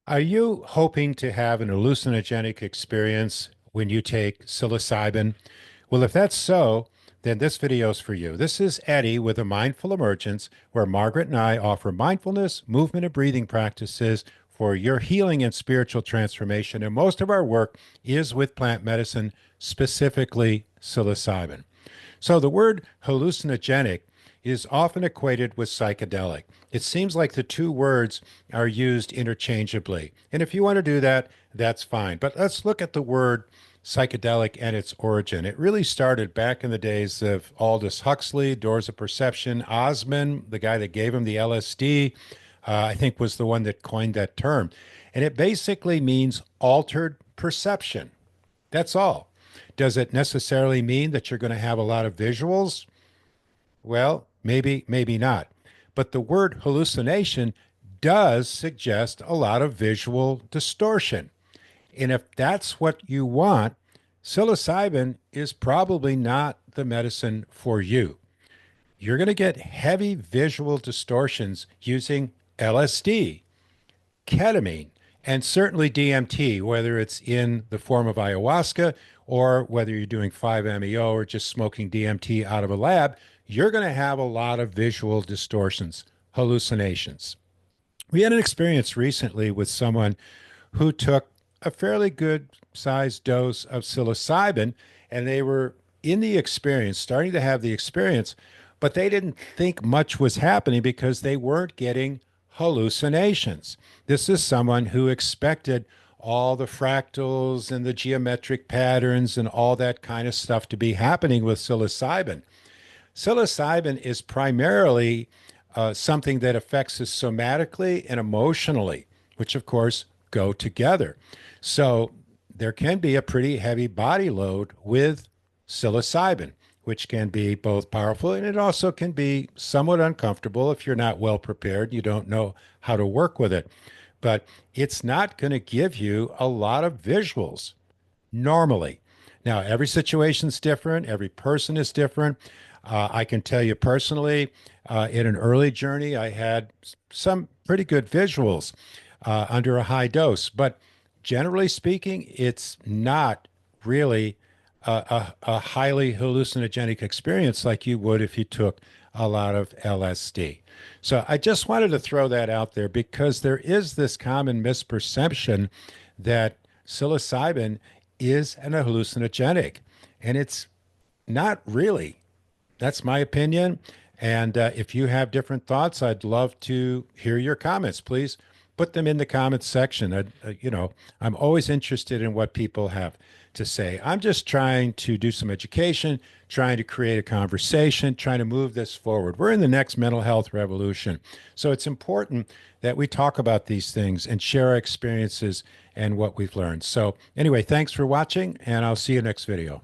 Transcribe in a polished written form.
Are you hoping to have an hallucinogenic experience when you take psilocybin? Well, if that's so, then this video is for you. This is Eddie with a Mindful Emergence, where Margaret and I offer mindfulness, movement, and breathing practices for your healing and spiritual transformation. And most of our work is with plant medicine, specifically psilocybin. So the word hallucinogenic is often equated with psychedelic. It seems like the two words are used interchangeably. And if you want to do that, that's fine. But let's look at the word psychedelic and its origin. It really started back in the days of Aldous Huxley, Doors of Perception. Osmond, the guy that gave him the LSD, I think was the one that coined that term. And it basically means altered perception. That's all. Does it necessarily mean that you're going to have a lot of visuals? Well, maybe, maybe not. But the word hallucination does suggest a lot of visual distortion. And if that's what you want, psilocybin is probably not the medicine for you. You're going to get heavy visual distortions using LSD, ketamine, and certainly DMT, whether it's in the form of ayahuasca or whether you're doing 5-MeO or just smoking DMT out of a lab, you're going to have a lot of visual distortions, hallucinations. We had an experience recently with someone who took a fairly good sized dose of psilocybin, and they were in the experience, starting to have the experience, but they didn't think much was happening because they weren't getting hallucinations. This is someone who expected all the fractals and the geometric patterns and all that kind of stuff to be happening with psilocybin. Psilocybin is primarily something that affects us somatically and emotionally, which of course go together. So there can be a pretty heavy body load with psilocybin, which can be both powerful and it also can be somewhat uncomfortable if you're not well prepared. You don't know how to work with it. But it's not going to give you a lot of visuals normally. Now, every situation's different, every person is different. I can tell you personally, in an early journey, I had some pretty good visuals under a high dose, but generally speaking, it's not really a highly hallucinogenic experience like you would if you took a lot of LSD. So I just wanted to throw that out there because there is this common misperception that psilocybin is an hallucinogenic, and it's not really. That's my opinion. And if you have different thoughts, I'd love to hear your comments. Please put them in the comments section. I'm always interested in what people have to say. I'm just trying to do some education, trying to create a conversation, trying to move this forward. We're in the next mental health revolution. So it's important that we talk about these things and share our experiences and what we've learned. So anyway, thanks for watching, and I'll see you next video.